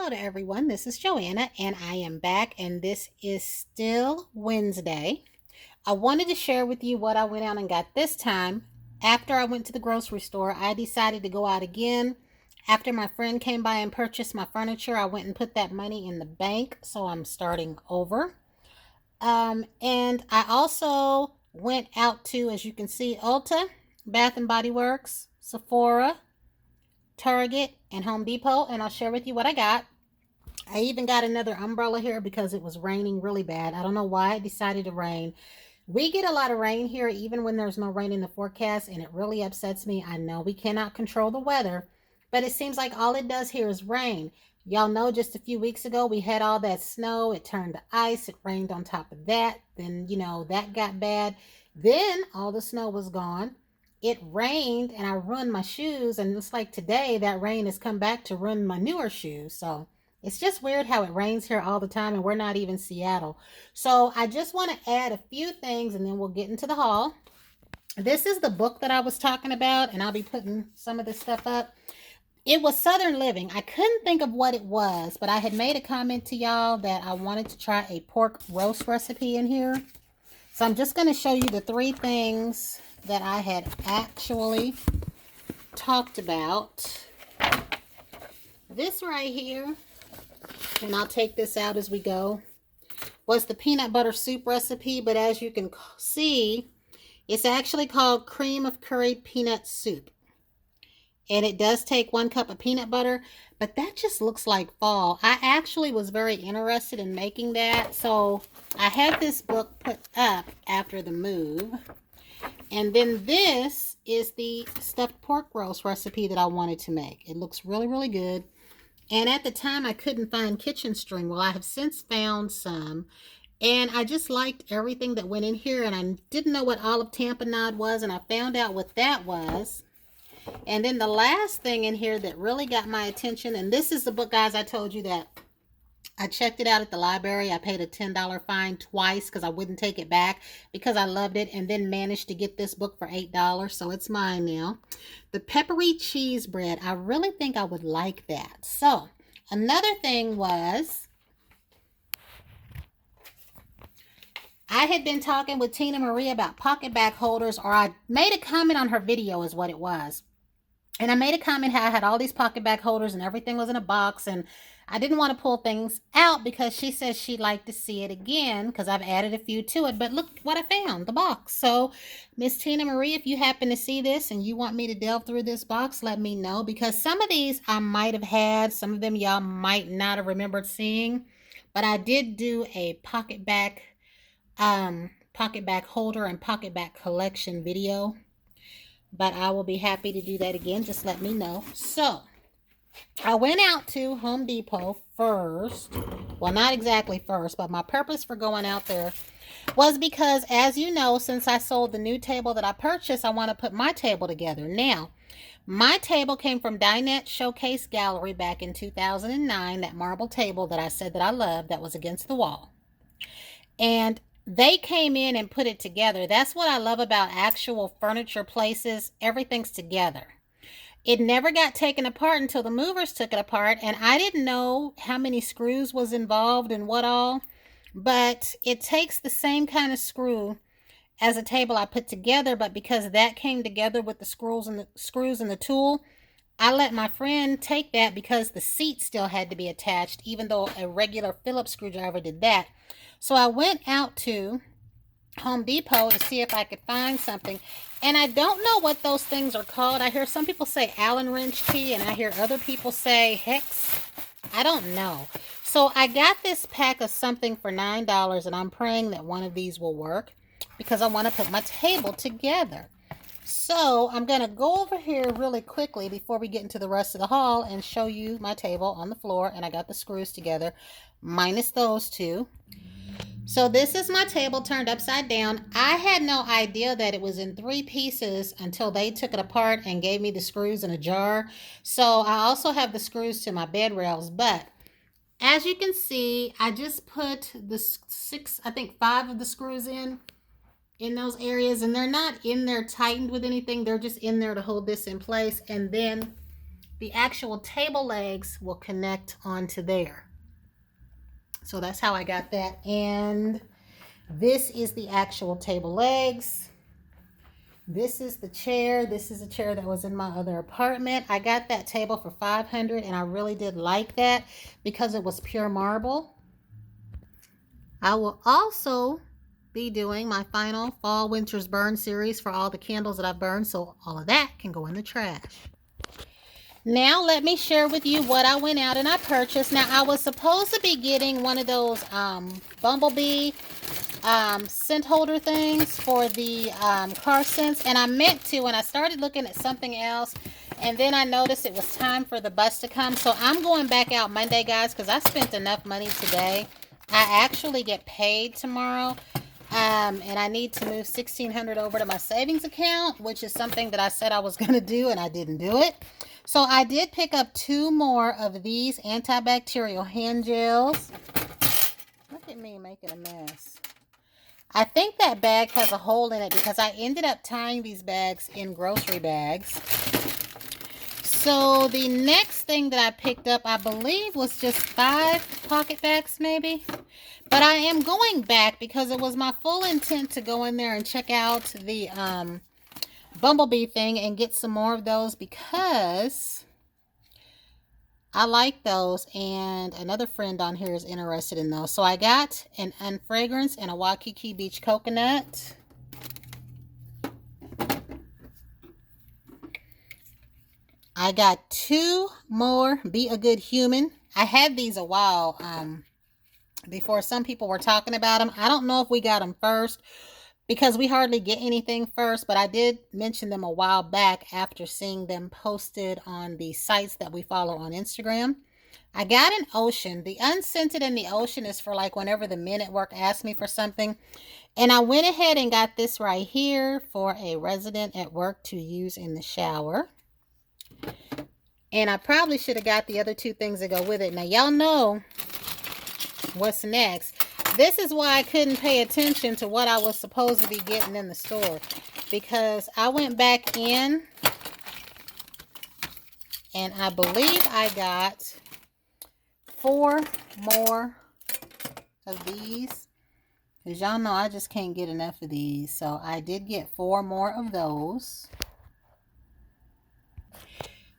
Hello to everyone. This is Joanna and I am back, and this is still Wednesday. I wanted to share with you what I went out and got this time. After I went to the grocery store, I decided to go out again. After my friend came by and purchased my furniture, I went and put that money in the bank, so I'm starting over. And I also went out to, as you can see, Ulta, Bath and Body Works, Sephora, Target, and Home Depot, and I'll share with you what I got. I even got another umbrella here because it was raining really bad. I don't know why it decided to rain. We get a lot of rain here even when there's no rain in the forecast, and it really upsets me. I know we cannot control the weather, but it seems like all it does here is rain. Y'all know just a few weeks ago we had all that snow. It turned to ice. It rained on top of that. Then, that got bad. Then all the snow was gone. It rained and I ruined my shoes, and it's like today that rain has come back to ruin my newer shoes. So it's just weird how it rains here all the time, and we're not even Seattle. So I just want to add a few things and then we'll get into the haul. This is the book that I was talking about, and I'll be putting some of this stuff up. It was Southern Living. I couldn't think of what it was, but I had made a comment to y'all that I wanted to try a pork roast recipe in here. So I'm just going to show you the three things that I had actually talked about. This right here, and I'll take this out as we go, was the peanut butter soup recipe, but as you can see, it's actually called cream of curried peanut soup. And it does take 1 cup of peanut butter, but that just looks like fall. I actually was very interested in making that, so I had this book put up after the move. And then this is the stuffed pork roast recipe that I wanted to make. It looks really, really good. And at the time, I couldn't find kitchen string. Well, I have since found some. And I just liked everything that went in here. And I didn't know what olive tamponade was. And I found out what that was. And then the last thing in here that really got my attention. And this is the book, guys, I told you that I checked it out at the library. I paid a $10 fine twice because I wouldn't take it back because I loved it, and then managed to get this book for $8. So it's mine now. The peppery cheese bread. I really think I would like that. So another thing was, I had been talking with Tina Marie about PocketBac holders, or I made a comment on her video is what it was. And I made a comment how I had all these PocketBac holders and everything was in a box, and I didn't want to pull things out because she says she'd like to see it again because I've added a few to it. But look what I found, the box. So Miss Tina Marie, if you happen to see this and you want me to delve through this box, let me know, because some of these I might have had, some of them y'all might not have remembered seeing. But I did do a PocketBac holder and PocketBac collection video. But I will be happy to do that again. Just let me know. So I went out to Home Depot first. Well, not exactly first, but my purpose for going out there was because, as you know, since I sold the new table that I purchased, I want to put my table together. Now, my table came from Dinette Showcase Gallery back in 2009, that marble table that I said that I loved that was against the wall. And they came in and put it together. That's what I love about actual furniture places. Everything's together. It never got taken apart until the movers took it apart, and I didn't know how many screws was involved and what all, but it takes the same kind of screw as a table I put together, but because that came together with the screws and the tool, I let my friend take that because the seat still had to be attached, even though a regular Phillips screwdriver did that. So I went out to Home Depot to see if I could find something. And I don't know what those things are called. I hear some people say Allen wrench key, and I hear other people say hex. I don't know. So I got this pack of something for $9, and I'm praying that one of these will work because I want to put my table together. So I'm going to go over here really quickly before we get into the rest of the haul and show you my table on the floor. And I got the screws together, minus those two. So this is my table turned upside down. I had no idea that it was in 3 pieces until they took it apart and gave me the screws in a jar. So I also have the screws to my bed rails. But as you can see, I just put the 5 of the screws in those areas. And they're not in there tightened with anything. They're just in there to hold this in place. And then the actual table legs will connect onto there. So that's how I got that. And this is the actual table legs. This is the chair. This is a chair that was in my other apartment. I got that table for $500 and I really did like that because it was pure marble. I will also be doing my final fall winter's burn series for all the candles that I've burned, so all of that can go in the trash. Now let me share with you what I went out and I purchased. Now I was supposed to be getting one of those bumblebee scent holder things for the car scents, and I meant to, and I started looking at something else, and then I noticed it was time for the bus to come. So I'm going back out Monday, guys, because I spent enough money today. I actually get paid tomorrow, and I need to move $1,600 over to my savings account, which is something that I said I was going to do, and I didn't do it. So I did pick up 2 more of these antibacterial hand gels. Look at me making a mess. I think that bag has a hole in it because I ended up tying these bags in grocery bags. So the next thing that I picked up, I believe, was just 5 PocketBacs maybe. But I am going back because it was my full intent to go in there and check out the bumblebee thing and get some more of those because I like those, and another friend on here is interested in those. So I got an Unfragrance and a Waikiki Beach Coconut. I got 2 more Be a Good Human. I had these a while before some people were talking about them. I don't know if we got them first because we hardly get anything first, but I did mention them a while back after seeing them posted on the sites that we follow on Instagram. I got an Ocean. The unscented in the Ocean is for like whenever the men at work ask me for something. And I went ahead and got this right here for a resident at work to use in the shower. And I probably should have got the other 2 things that go with it. Now, y'all know what's next. This is why I couldn't pay attention to what I was supposed to be getting in the store, because I went back in and I believe I got 4 more of these, because y'all know I just can't get enough of these. So I did get 4 more of those.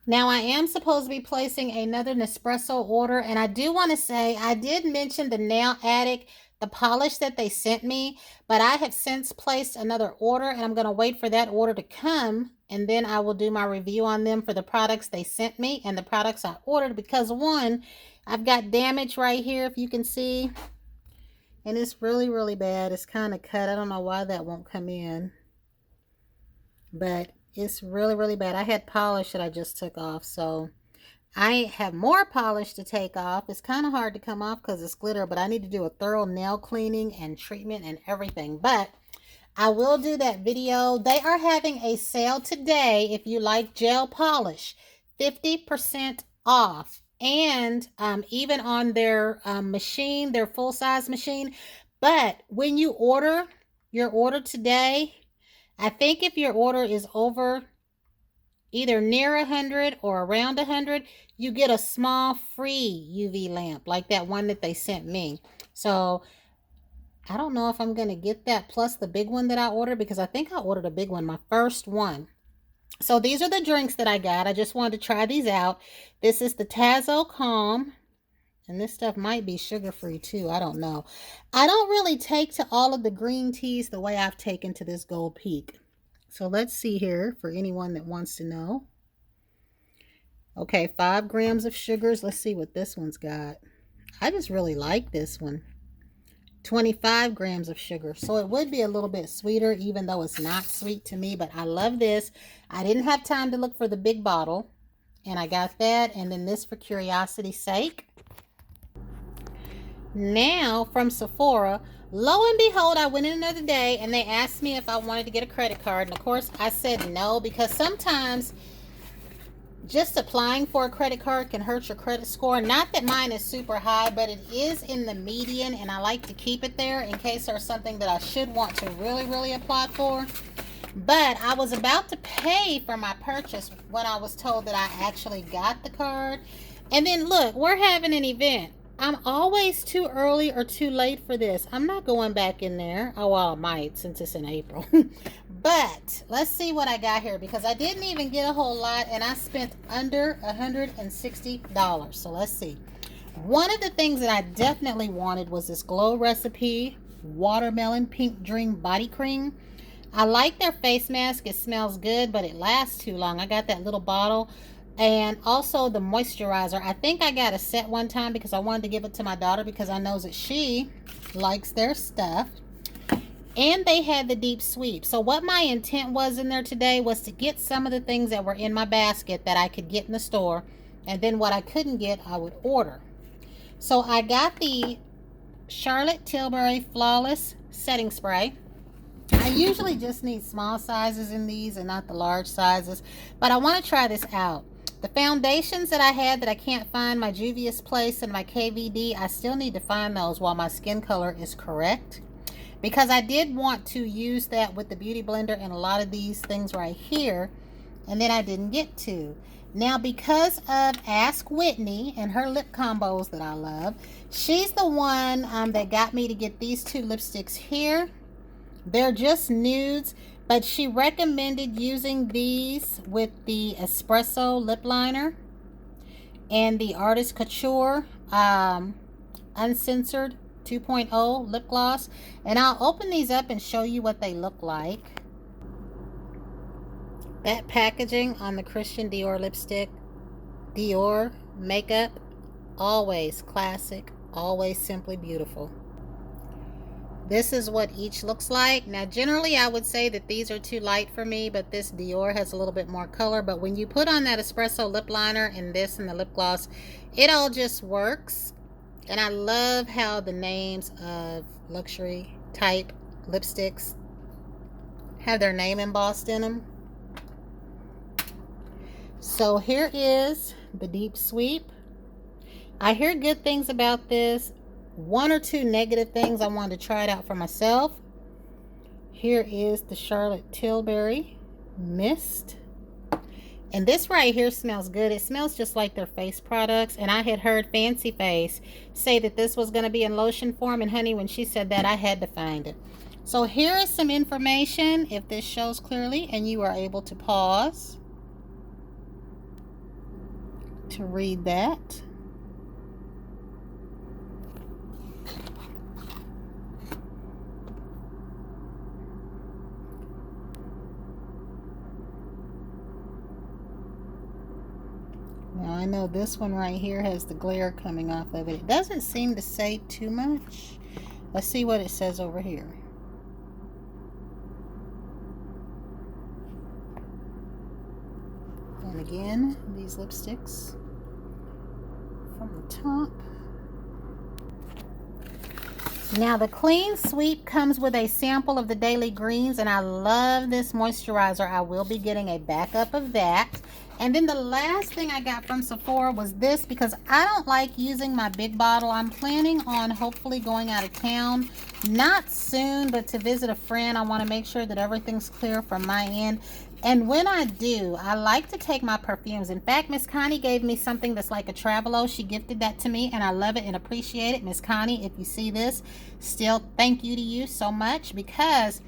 Now, I am supposed to be placing another Nespresso order, and I do want to say I did mention the Nail Addict, the polish that they sent me, but I have since placed another order, and I'm going to wait for that order to come, and then I will do my review on them for the products they sent me and the products I ordered, because one, I've got damage right here, if you can see, and it's really, really bad. It's kind of cut. I don't know why that won't come in, but it's really, really bad. I had polish that I just took off, so I have more polish to take off. It's kind of hard to come off because it's glitter, but I need to do a thorough nail cleaning and treatment and everything. But I will do that video. They are having a sale today if you like gel polish, 50% off. And even on their machine, their full-size machine. But when you order your order today, I think if your order is over either near 100 or around 100, you get a small free UV lamp like that one that they sent me. So I don't know if I'm going to get that plus the big one that I ordered, because I think I ordered a big one, my first one. So these are the drinks that I got. I just wanted to try these out. This is the Tazo Calm. And this stuff might be sugar-free too. I don't know. I don't really take to all of the green teas the way I've taken to this Gold Peak. So let's see here for anyone that wants to know. Okay, 5 grams of sugars. Let's see what this one's got. I just really like this one. 25 grams of sugar. So it would be a little bit sweeter, even though it's not sweet to me. But I love this. I didn't have time to look for the big bottle, and I got that. And then this for curiosity's sake. Now, from Sephora, lo and behold, I went in another day and they asked me if I wanted to get a credit card. And of course, I said no, because sometimes just applying for a credit card can hurt your credit score. Not that mine is super high, but it is in the median, and I like to keep it there in case there's something that I should want to really, really apply for. But I was about to pay for my purchase when I was told that I actually got the card. And then look, we're having an event. I'm always too early or too late for this. I'm not going back in there. Oh, well, I might since it's in April. But let's see what I got here, because I didn't even get a whole lot and I spent under $160. So let's see. One of the things that I definitely wanted was this Glow Recipe Watermelon Pink Dream Body Cream. I like their face mask. It smells good, but it lasts too long. I got that little bottle. And also the moisturizer. I think I got a set one time because I wanted to give it to my daughter because I know that she likes their stuff. And they had the deep sweep. So what my intent was in there today was to get some of the things that were in my basket that I could get in the store. And then what I couldn't get, I would order. So I got the Charlotte Tilbury Flawless Setting Spray. I usually just need small sizes in these and not the large sizes, but I want to try this out. The foundations that I had that I can't find, my Juvia's Place and my KVD, I still need to find those while my skin color is correct, because I did want to use that with the Beauty Blender and a lot of these things right here, and then I didn't get to. Now, because of Ask Whitney and her lip combos that I love, she's the one that got me to get these two lipsticks here. They're just nudes, but she recommended using these with the Espresso lip liner and the Artist Couture Uncensored 2.0 lip gloss. And I'll open these up and show you what they look like. That packaging on the Christian Dior lipstick, Dior makeup, always classic, always simply beautiful. This is what each looks like. Now, generally, I would say that these are too light for me, but this Dior has a little bit more color. But when you put on that espresso lip liner and this and the lip gloss, it all just works. And I love how the names of luxury type lipsticks have their name embossed in them. So here is the Deep Sweep. I hear good things about this. One or two negative things. I wanted to try it out for myself. Here is the Charlotte Tilbury Mist. And this right here smells good. It smells just like their face products. And I had heard Fancy Face say that this was going to be in lotion form. And honey, when she said that, I had to find it. So here is some information, if this shows clearly and you are able to pause to read that. Now I know this one right here has the glare coming off of it. It doesn't seem to say too much. Let's see what it says over here. And again, these lipsticks from the top. Now the clean sweep comes with a sample of the Daily Greens, and I love this moisturizer. I will be getting a backup of that. And then the last thing I got from Sephora was this, because I don't like using my big bottle. I'm planning on hopefully going out of town, not soon, but to visit a friend. I want to make sure that everything's clear from my end. And when I do, I like to take my perfumes. In fact, Miss Connie gave me something that's like a Travelo. She gifted that to me, and I love it and appreciate it. Miss Connie, if you see this, still thank you to you so much, because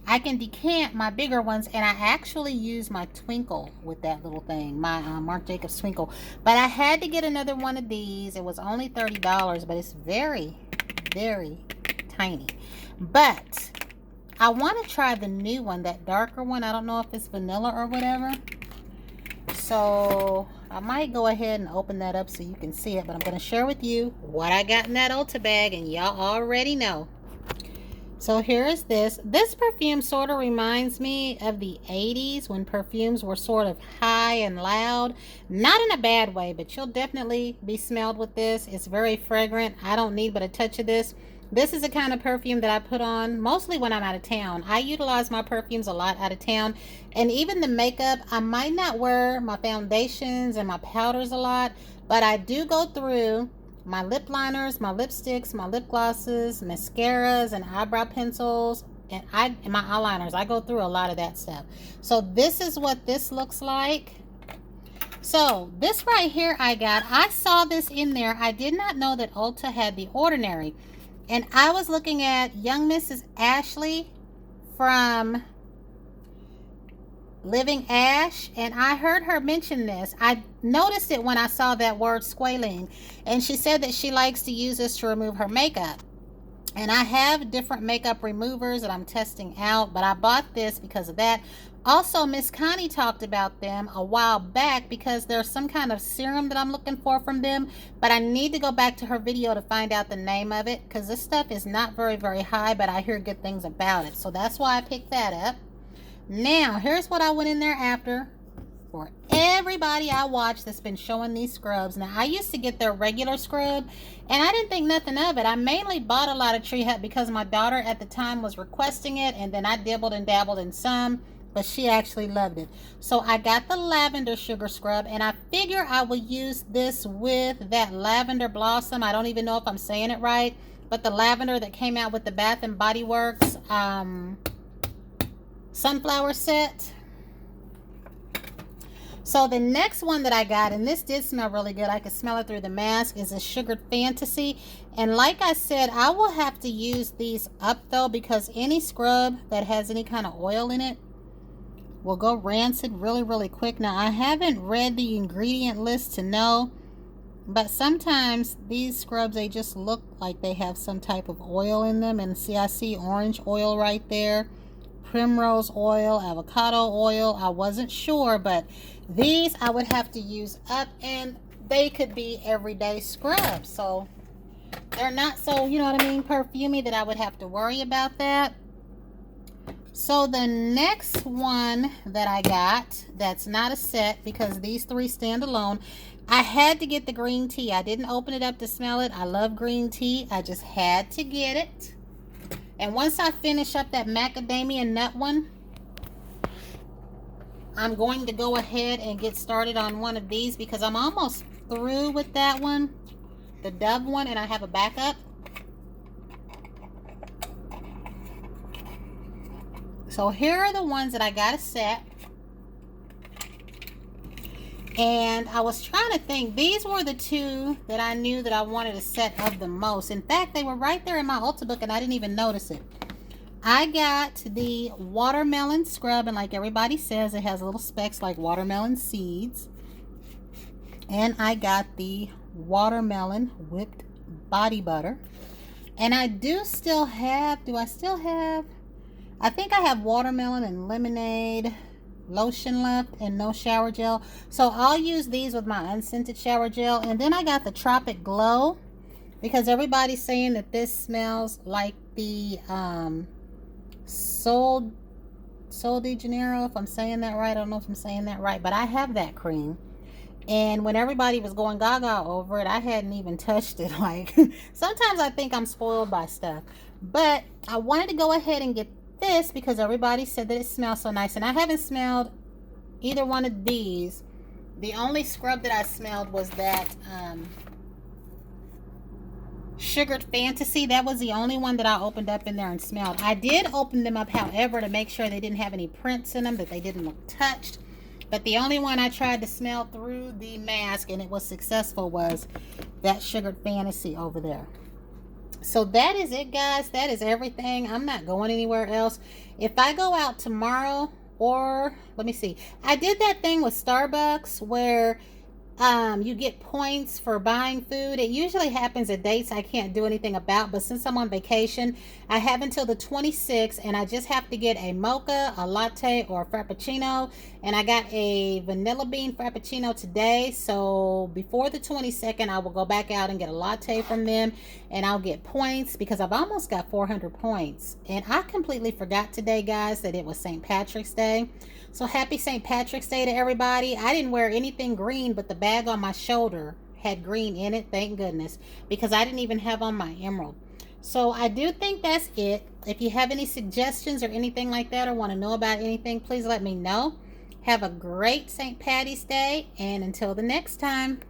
I can decant my bigger ones, and I actually use my Twinkle with that little thing, my Marc Jacobs Twinkle. But I had to get another one of these. It was only $30, but it's very, very tiny. But I want to try the new one, that darker one. I don't know if it's vanilla or whatever. So I might go ahead and open that up so you can see it. But I'm going to share with you what I got in that Ulta bag, and y'all already know. So here is this. This perfume sort of reminds me of the 80s when perfumes were sort of high and loud. Not in a bad way, but you'll definitely be smelled with this. It's very fragrant. I don't need but a touch of this. This is the kind of perfume that I put on mostly when I'm out of town. I utilize my perfumes a lot out of town. And even the makeup, I might not wear my foundations and my powders a lot, but I do go through my lip liners, my lipsticks, my lip glosses, mascaras, and eyebrow pencils and my eyeliners, I go through a lot of that stuff. So this is what this looks like. So this right here I saw this in there. I did not know that Ulta had the Ordinary. And I was looking at young Mrs. Ashley from Living Ash, and I heard her mention this. I noticed it when I saw that word squalene, and she said that she likes to use this to remove her makeup. And I have different makeup removers that I'm testing out, but I bought this because of that. Also, Miss Connie talked about them a while back because there's some kind of serum that I'm looking for from them, but I need to go back to her video to find out the name of it, because this stuff is not very, very high, but I hear good things about it. So that's why I picked that up. Now, here's what I went in there after. For everybody I watch that's been showing these scrubs. Now, I used to get their regular scrub, and I didn't think nothing of it. I mainly bought a lot of Tree Hut because my daughter at the time was requesting it, and then I dibbled and dabbled in some, but she actually loved it. So I got the lavender sugar scrub, and I figure I will use this with that lavender blossom. I don't even know if I'm saying it right, but the lavender that came out with the Bath and Body Works sunflower set. So the next one that I got, and this did smell really good, I could smell it through the mask, is a Sugared Fantasy. And like I said, I will have to use these up though, because any scrub that has any kind of oil in it will go rancid really, really quick. Now, I haven't read the ingredient list to know, but sometimes these scrubs, they just look like they have some type of oil in them. And see, I see orange oil right there, primrose oil, avocado oil. I wasn't sure, but these I would have to use up, and they could be everyday scrubs. So they're not so, you know what I mean, perfumey that I would have to worry about that. So the next one that I got, that's not a set because these three stand alone. I had to get the green tea. I didn't open it up to smell it. I love green tea. I just had to get it. And once I finish up that macadamia nut one, I'm going to go ahead and get started on one of these because I'm almost through with that one, the Dove one, and I have a backup. So here are the ones that I got a set. And I was trying to think, these were the two that I knew that I wanted a set of the most. In fact, they were right there in my Ulta book and I didn't even notice it. I got the watermelon scrub, and like everybody says, it has little specks like watermelon seeds. And I got the watermelon whipped body butter. And I do still have, I think I have watermelon and lemonade lotion left and no shower gel. So I'll use these with my unscented shower gel. And then I got the Tropic Glow because everybody's saying that this smells like the Sol de Janeiro, if I'm saying that right. I don't know if I'm saying that right, but I have that cream. And when everybody was going gaga over it, I hadn't even touched it. Like, sometimes I think I'm spoiled by stuff. But I wanted to go ahead and get this because everybody said that it smells so nice. And I haven't smelled either one of these. The only scrub that I smelled was that Sugared Fantasy. That was the only one that I opened up in there and smelled. I did open them up, however, to make sure they didn't have any prints in them, that they didn't look touched. But the only one I tried to smell through the mask and it was successful was that Sugared Fantasy over there. So that is it, guys. That is everything. I'm not going anywhere else. If I go out tomorrow, or let me see, I did that thing with Starbucks where you get points for buying food. It usually happens at dates I can't do anything about, but since I'm on vacation, I have until the 26th, and I just have to get a mocha, a latte, or a frappuccino. And I got a vanilla bean frappuccino today, so before the 22nd, I will go back out and get a latte from them, and I'll get points because I've almost got 400 points. And I completely forgot today, guys, that it was St. Patrick's Day. So happy St. Patrick's Day to everybody. I didn't wear anything green, but the bag on my shoulder had green in it, thank goodness, because I didn't even have on my emerald. So I do think that's it. If you have any suggestions or anything like that, or want to know about anything, please let me know. Have a great St. Patty's Day, and until the next time.